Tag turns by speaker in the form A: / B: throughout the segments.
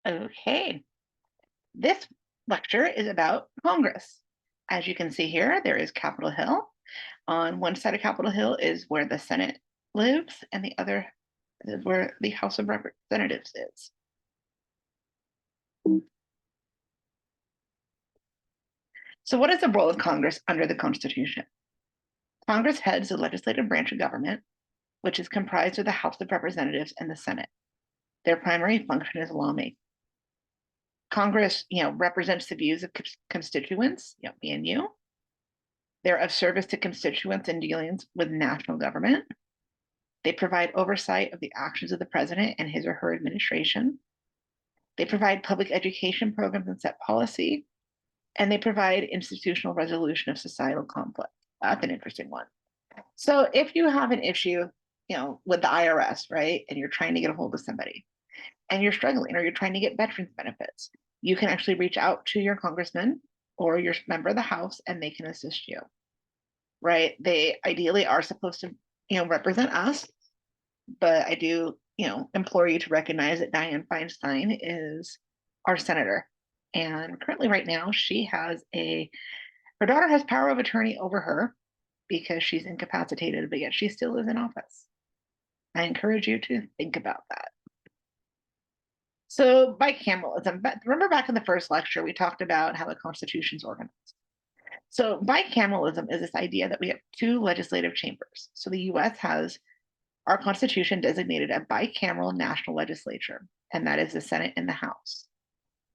A: Okay, this lecture is about Congress. As you can see here, there is Capitol Hill. On one side of Capitol Hill is where the Senate lives, and the other is where the House of Representatives is. So, what is the role of Congress under the Constitution? Congress heads the legislative branch of government, which is comprised of the House of Representatives and the Senate. Their primary function is lawmaking. Congress, represents the views of constituents, me and you. They're of service to constituents in dealings with national government. They provide oversight of the actions of the president and his or her administration. They provide public education programs and set policy. And they provide institutional resolution of societal conflict. That's an interesting one. So if you have an issue, with the IRS, right, and you're trying to get a hold of somebody and you're struggling or you're trying to get veterans benefits, you can actually reach out to your congressman or your member of the House and they can assist you, right? They ideally are supposed to, represent us, but I do, implore you to recognize that Dianne Feinstein is our senator. And currently, right now, her daughter has power of attorney over her because she's incapacitated, but yet she still is in office. I encourage you to think about that. So, bicameralism. But remember back in the first lecture, we talked about how the Constitution is organized. So, bicameralism is this idea that we have two legislative chambers. So, the US has our Constitution designated a bicameral national legislature, and that is the Senate and the House.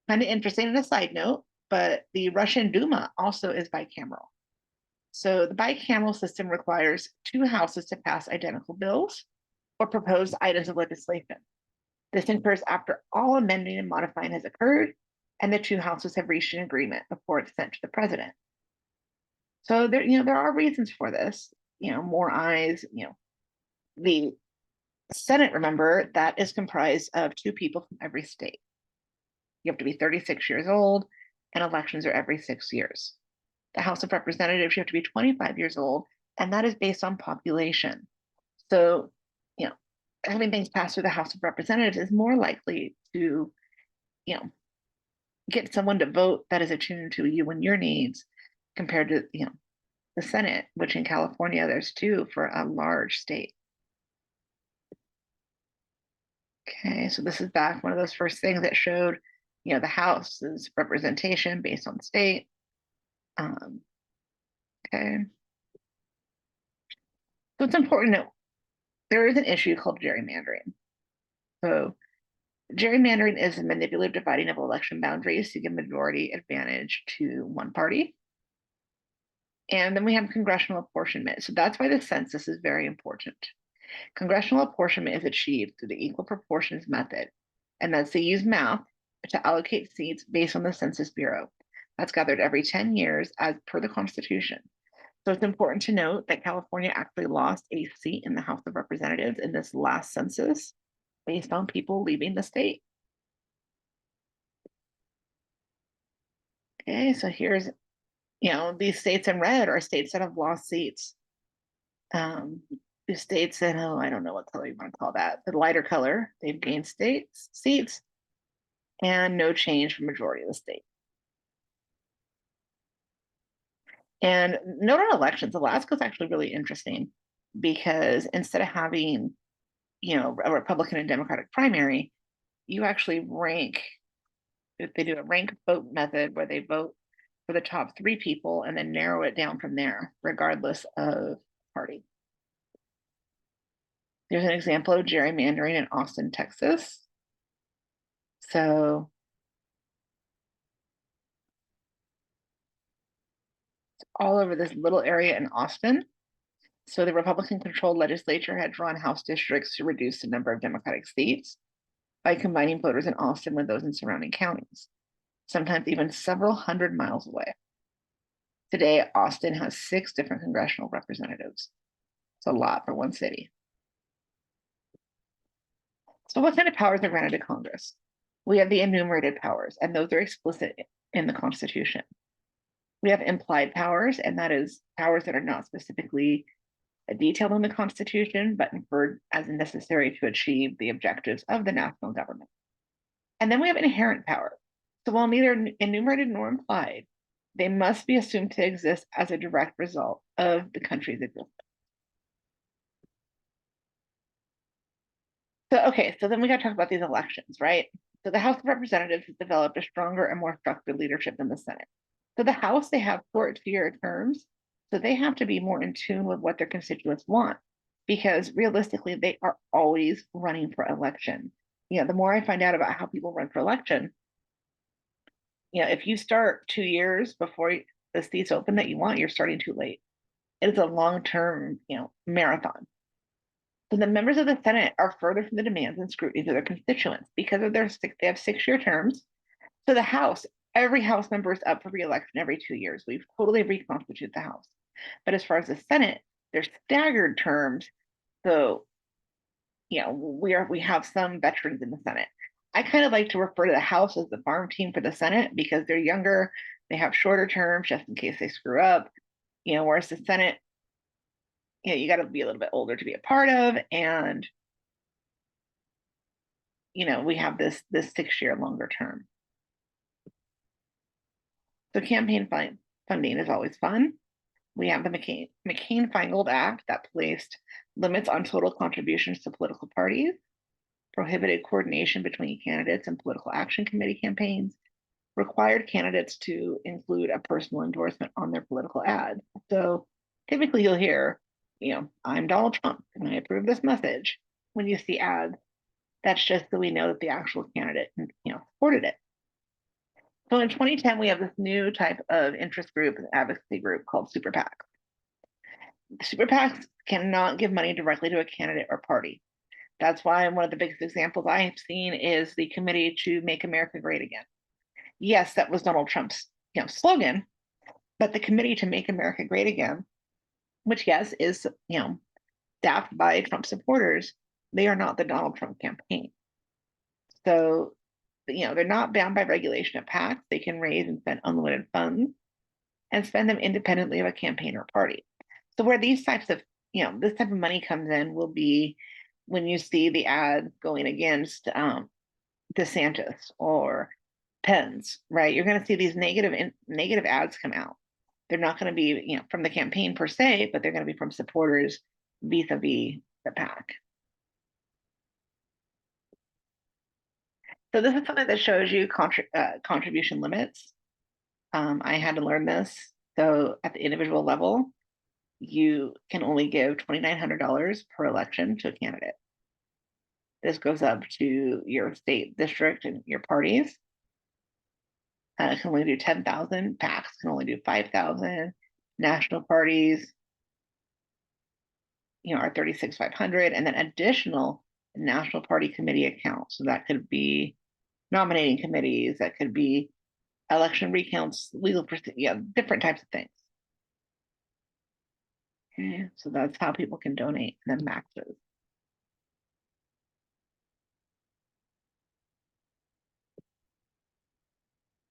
A: Kind of interesting in a side note, but the Russian Duma also is bicameral. So the bicameral system requires two houses to pass identical bills or propose items of legislation. This occurs after all amending and modifying has occurred and the two houses have reached an agreement before it's sent to the president. So there are reasons for this, more eyes, the Senate, remember, that is comprised of two people from every state. You have to be 36 years old, and elections are every 6 years. The House of Representatives, you have to be 25 years old, and that is based on population. So, having things passed through the House of Representatives is more likely to, get someone to vote that is attuned to you and your needs compared to, the Senate, which in California, there's two for a large state. Okay, so this is back one of those first things that showed, the House's representation based on state. Okay. So it's important to note there is an issue called gerrymandering. So gerrymandering is a manipulative dividing of election boundaries to give majority advantage to one party. And then we have congressional apportionment. So that's why the census is very important. Congressional apportionment is achieved through the equal proportions method, and that's they use math to allocate seats based on the Census Bureau. That's gathered every 10 years as per the Constitution. So it's important to note that California actually lost a seat in the House of Representatives in this last census based on people leaving the state. Okay, so here's, these states in red are states that have lost seats. The states that, I don't know what color you want to call that, the lighter color, they've gained seats and no change for majority of the state. And note on elections, Alaska is actually really interesting because instead of having, a Republican and Democratic primary, you actually rank. They do a rank vote method where they vote for the top three people and then narrow it down from there, regardless of party. There's an example of gerrymandering in Austin, Texas. So it's all over this little area in Austin. So the Republican controlled legislature had drawn House districts to reduce the number of Democratic seats by combining voters in Austin with those in surrounding counties, sometimes even several hundred miles away. Today, Austin has 6 different congressional representatives. It's a lot for one city. So what kind of powers are granted to Congress? We have the enumerated powers, and those are explicit in the Constitution. We have implied powers, and that is powers that are not specifically detailed in the Constitution, but inferred as necessary to achieve the objectives of the national government. And then we have inherent power. So while neither enumerated nor implied, they must be assumed to exist as a direct result of the country's existence. So then we got to talk about these elections, right? So the House of Representatives has developed a stronger and more structured leadership than the Senate. So the House, they have short-year terms, so they have to be more in tune with what their constituents want, because realistically, they are always running for election. The more I find out about how people run for election, if you start 2 years before the seats open that you want, you're starting too late. It is a long-term, marathon. So the members of the Senate are further from the demands and scrutiny of their constituents because of they have 6-year terms. So the House, every House member is up for re-election every 2 years. We've totally reconstituted the House. But as far as the Senate, they're staggered terms. So, we have some veterans in the Senate. I kind of like to refer to the House as the farm team for the Senate because they're younger, they have shorter terms just in case they screw up. Whereas the Senate, you got to be a little bit older to be a part of, and we have this 6-year longer term. So campaign funding is always fun. We have the McCain-Feingold Act that placed limits on total contributions to political parties, prohibited coordination between candidates and political action committee campaigns, required candidates to include a personal endorsement on their political ad. So typically you'll hear, I'm Donald Trump and I approve this message. When you see ads, that's just so we know that the actual candidate, supported it. So in 2010, we have this new type of interest group, advocacy group called super PACs. Super PACs cannot give money directly to a candidate or party. That's why one of the biggest examples I have seen is the Committee to Make America Great Again. Yes, that was Donald Trump's slogan, but the Committee to Make America Great Again, which yes is staffed by Trump supporters, they are not the Donald Trump campaign. So they're not bound by regulation of PACs. They can raise and spend unlimited funds and spend them independently of a campaign or party. So where these types of, this type of money comes in will be when you see the ad going against DeSantis or Pence, right? You're going to see these negative ads come out. They're not going to be, from the campaign per se, but they're going to be from supporters vis-a-vis the PAC. So this is something that shows you contribution limits. I had to learn this. So at the individual level, you can only give $2,900 per election to a candidate. This goes up to your state district and your parties. Can only do 10,000. PACs can only do 5,000. National parties, are 36,500, and then additional national party committee accounts. So that could be nominating committees, that could be election recounts, legal different types of things. Okay, so that's how people can donate the maxes.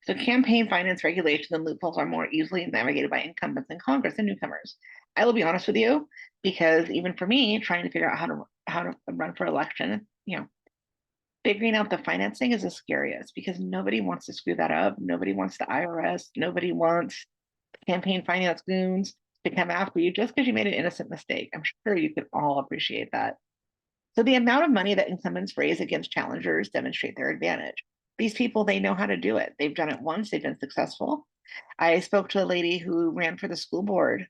A: So campaign finance regulations and loopholes are more easily navigated by incumbents in Congress and newcomers. I will be honest with you, because even for me, trying to figure out how to run for election, figuring out the financing is the scariest because nobody wants to screw that up. Nobody wants the IRS. Nobody wants campaign finance goons to come after you just because you made an innocent mistake. I'm sure you could all appreciate that. So the amount of money that incumbents raise against challengers demonstrate their advantage. These people, they know how to do it. They've done it once, they've been successful. I spoke to a lady who ran for the school board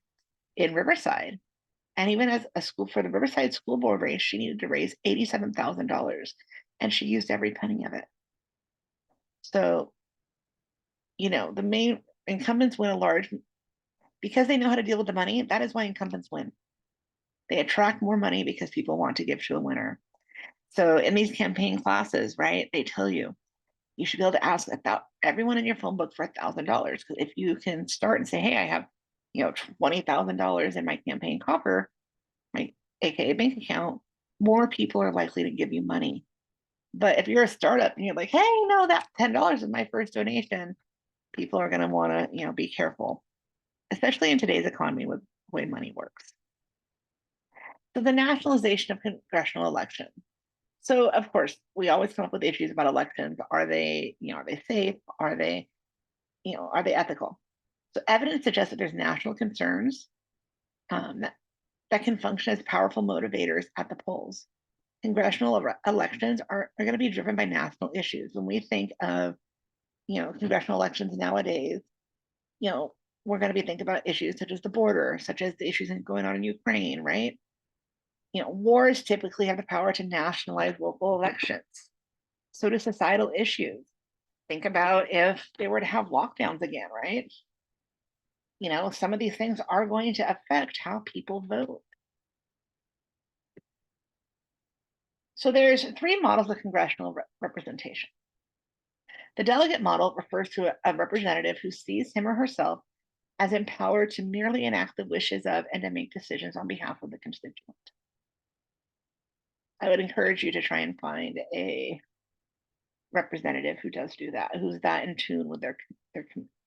A: in Riverside. And even as for the Riverside school board race, she needed to raise $87,000 and she used every penny of it. So, the main incumbents win because they know how to deal with the money. That is why incumbents win. They attract more money because people want to give to a winner. So in these campaign classes, right, they tell you should be able to ask about everyone in your phone book for $1,000. Because if you can start and say, hey, I have, $20,000 in my campaign coffer, my AKA bank account, more people are likely to give you money. But if you're a startup and you're like, hey, no, that $10 is my first donation, people are going to want to, be careful, especially in today's economy with the way money works. So the nationalization of congressional elections. So of course, we always come up with issues about elections. Are they, are they safe? Are they ethical? So evidence suggests that there's national concerns that can function as powerful motivators at the polls. Congressional elections are going to be driven by national issues. When we think of, congressional elections nowadays, you know, we're going to be thinking about issues such as the border, such as the issues going on in Ukraine, right? Wars typically have the power to nationalize local elections. So do societal issues. Think about if they were to have lockdowns again, right? Some of these things are going to affect how people vote. So there's three models of congressional representation. The delegate model refers to a representative who sees him or herself as empowered to merely enact the wishes of and to make decisions on behalf of the constituent. I would encourage you to try and find a representative who does do that, who's that in tune with their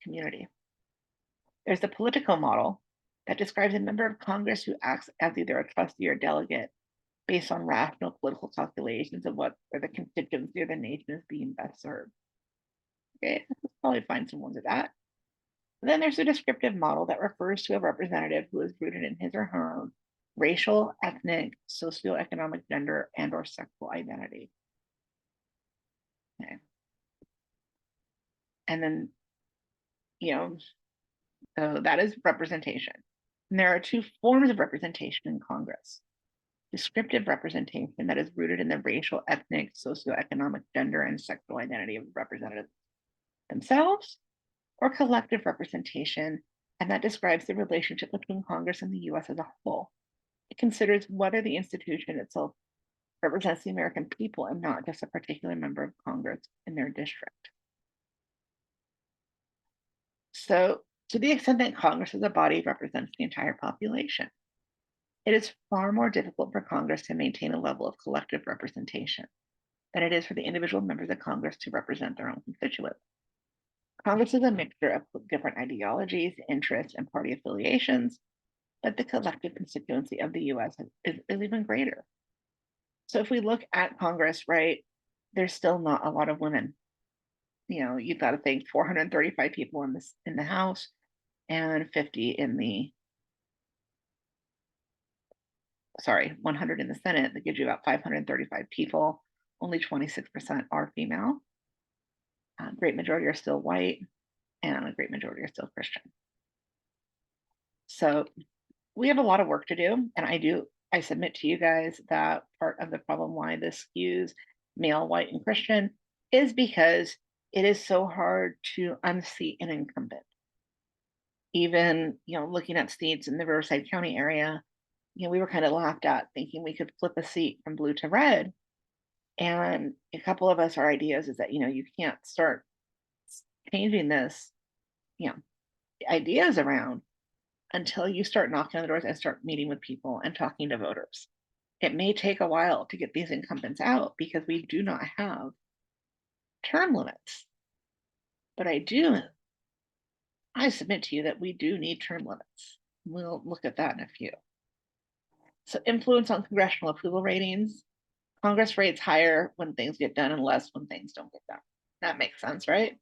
A: community. There's the political model that describes a member of Congress who acts as either a trustee or delegate based on rational political calculations of what or the constituency or the nation is being best served. Okay, let's probably find someone to that. And then there's a descriptive model that refers to a representative who is rooted in his or her own racial, ethnic, socioeconomic, gender, and or sexual identity. Okay. And then, so that is representation. And there are two forms of representation in Congress. Descriptive representation that is rooted in the racial, ethnic, socioeconomic, gender, and sexual identity of the representatives themselves, or collective representation, and that describes the relationship between Congress and the US as a whole. It considers whether the institution itself represents the American people and not just a particular member of Congress in their district. So, to the extent that Congress as a body represents the entire population, it is far more difficult for Congress to maintain a level of collective representation than it is for the individual members of Congress to represent their own constituents. Congress is a mixture of different ideologies, interests, and party affiliations, but the collective constituency of the US is even greater. So if we look at Congress, right, there's still not a lot of women. You've got to think 435 people in the House and 50 in the 100 in the Senate. That gives you about 535 people. Only 26% are female. A great majority are still white, and a great majority are still Christian. So we have a lot of work to do, and I submit to you guys that part of the problem why this skews male, white, and Christian is because it is so hard to unseat an incumbent. Even, looking at seats in the Riverside County area, we were kind of laughed at thinking we could flip a seat from blue to red. And a couple of us, our ideas is that, you can't start changing this, ideas around until you start knocking on the doors and start meeting with people and talking to voters. It may take a while to get these incumbents out because we do not have term limits. But I submit to you that we do need term limits. We'll look at that in a few. So influence on congressional approval ratings. Congress rates higher when things get done and less when things don't get done. That makes sense, right?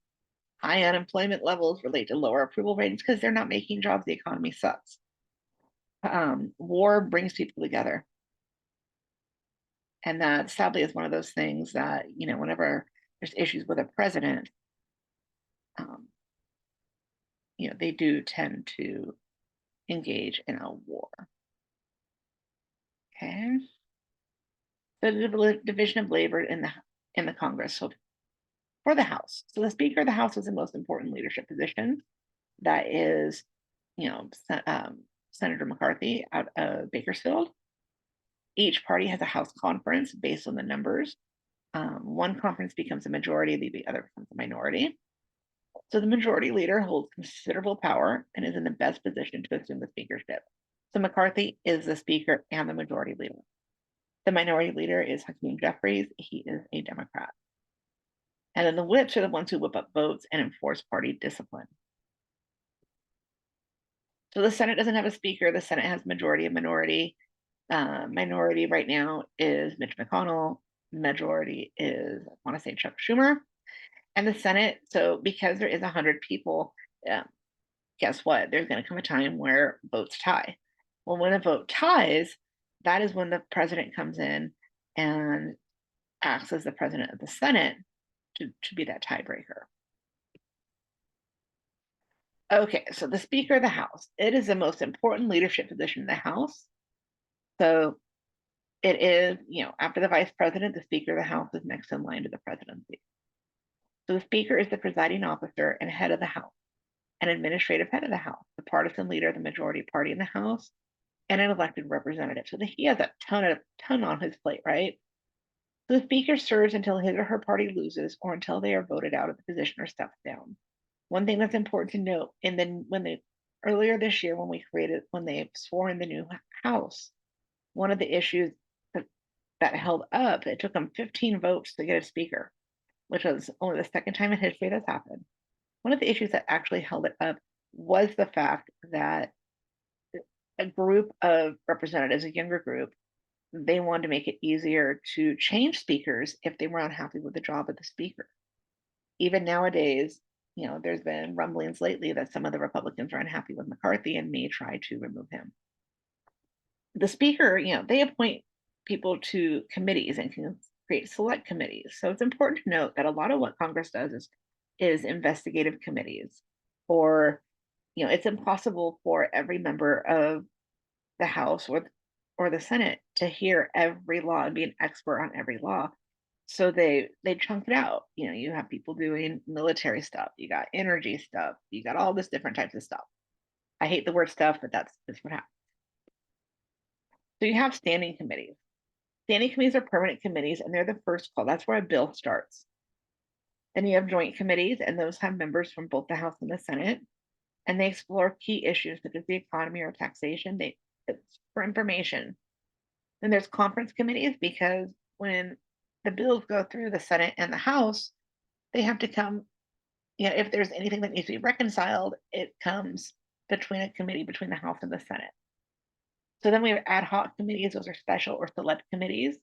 A: High unemployment levels relate to lower approval ratings because they're not making jobs. The economy sucks. War brings people together. And that sadly is one of those things that, whenever there's issues with a president, they do tend to engage in a war. Okay. The division of labor in the Congress. So for the House, so the Speaker of the House is the most important leadership position. That is, Senator McCarthy out of Bakersfield. Each party has a House conference based on the numbers. One conference becomes a majority, the other becomes a minority. So the majority leader holds considerable power and is in the best position to assume the speakership. So McCarthy is the speaker and the majority leader. The minority leader is Hakeem Jeffries. He is a Democrat. And then the whips are the ones who whip up votes and enforce party discipline. So the Senate doesn't have a speaker. The Senate has majority and minority. Minority right now is Mitch McConnell. majority is, I want to say, Chuck Schumer. And the Senate, so because there is 100 people, guess what? There's going to come a time where votes tie. Well, when a vote ties, that is when the president comes in and acts as the president of the Senate to be that tiebreaker. Okay, so the Speaker of the House, it is the most important leadership position in the House. So it is, after the Vice President, the Speaker of the House is next in line to the presidency. So the Speaker is the presiding officer and head of the House, an administrative head of the House, the partisan leader of the majority party in the House, and an elected representative. So he has a ton on his plate, right? So the Speaker serves until his or her party loses or until they are voted out of the position or steps down. One thing that's important to note, and then earlier this year when they swore in the new House, one of the issues that held up, it took them 15 votes to get a speaker, which was only the second time in history that's happened. One of the issues that actually held it up was the fact that a group of representatives, a younger group, they wanted to make it easier to change speakers if they were unhappy with the job of the speaker. Even nowadays, there's been rumblings lately that some of the Republicans are unhappy with McCarthy and may try to remove him. The speaker, they appoint people to committees and can create select committees. So it's important to note that a lot of what Congress does is investigative committees, or it's impossible for every member of the House or the Senate to hear every law and be an expert on every law. So they chunk it out. You have people doing military stuff, you got energy stuff, you got all this different types of stuff. I hate the word stuff, but that's what happens. So you have standing committees. Standing committees are permanent committees, and they're the first call. That's where a bill starts. Then you have joint committees, and those have members from both the House and the Senate, and they explore key issues such as the economy or taxation. It's for information. Then there's conference committees, because when the bills go through the Senate and the House, they have to come, if there's anything that needs to be reconciled, it comes between a committee between the House and the Senate. So then we have ad hoc committees. Those are special or select committees.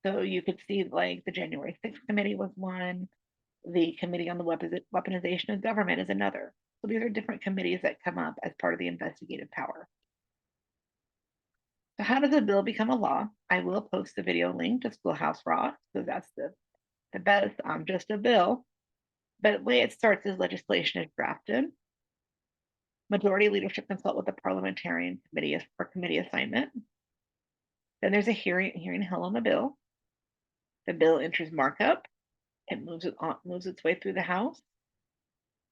A: So you could see like the January 6th committee was one. The Committee on the Weaponization of Government is another. So these are different committees that come up as part of the investigative power. So how does a bill become a law? I will post the video link to Schoolhouse Rock, so that's the best. Just a bill. But the way it starts is legislation is drafted. Majority leadership consult with the parliamentarian committee for committee assignment. Then there's a hearing held on the bill. The bill enters markup. It moves its way through the House.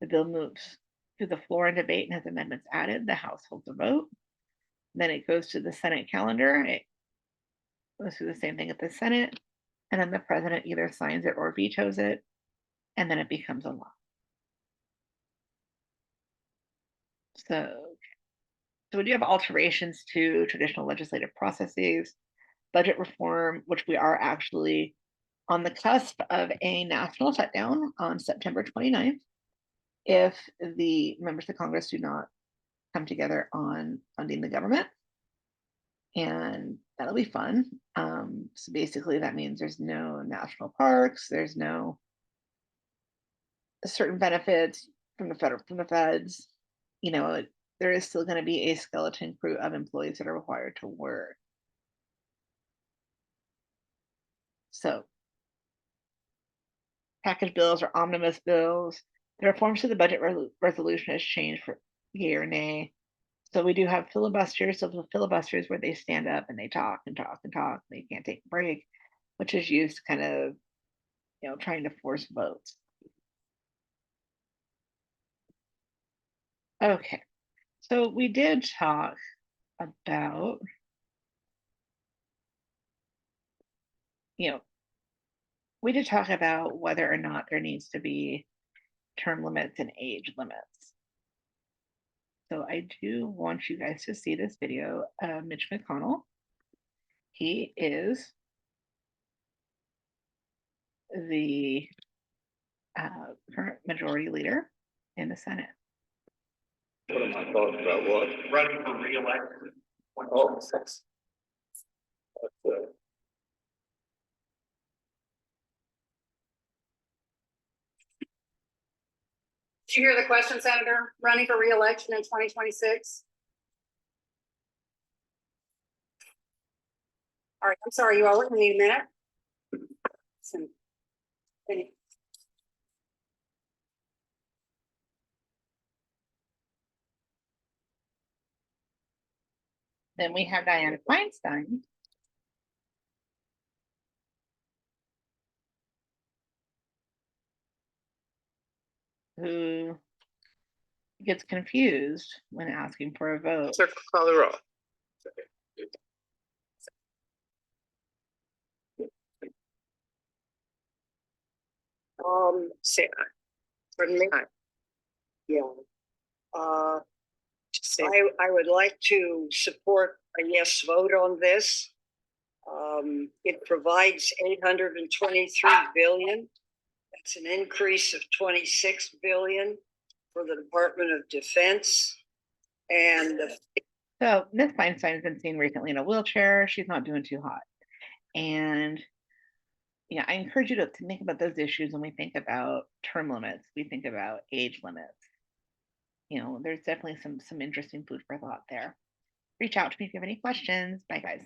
A: The bill moves to the floor and debate and has amendments added. The House holds a vote. Then it goes to the Senate calendar. It goes through the same thing at the Senate. And then the president either signs it or vetoes it. And then it becomes a law. So we do have alterations to traditional legislative processes, budget reform, which we are actually on the cusp of a national shutdown on September 29th. If the members of Congress do not come together on funding the government. And that'll be fun. So basically that means there's no national parks, there's no certain benefits from the feds. There is still going to be a skeleton crew of employees that are required to work. So package bills or omnibus bills, the reforms to the budget resolution has changed for yay or nay. So we do have filibusters. So the filibusters where they stand up and they talk and talk and talk. They can't take a break, which is used kind of, trying to force votes. Okay, so we did talk about, we did talk about whether or not there needs to be term limits and age limits. So I do want you guys to see this video of Mitch McConnell. He is the current majority leader in the Senate.
B: What am I talking about? What?
C: Running for re-election.
B: Oh, 6.
C: Did you hear the question, Senator? Running for re-election in 2026? All right, I'm sorry, you all, we're gonna need a minute. Any-
A: Then we have Dianne Feinstein. Who gets confused when asking for a vote.
B: Clerk, call the roll. Say aye. Pardon me? Aye.
D: Yeah.
B: Just say
D: I would like to support a yes vote on this. It provides 823 billion. That's an increase of 26 billion for the Department of Defense. And
A: So Ms. Feinstein's been seen recently in a wheelchair. She's not doing too hot. And yeah, I encourage you to think about those issues when we think about term limits, we think about age limits. You know, there's definitely some interesting food for thought there. Reach out to me if you have any questions. Bye, guys.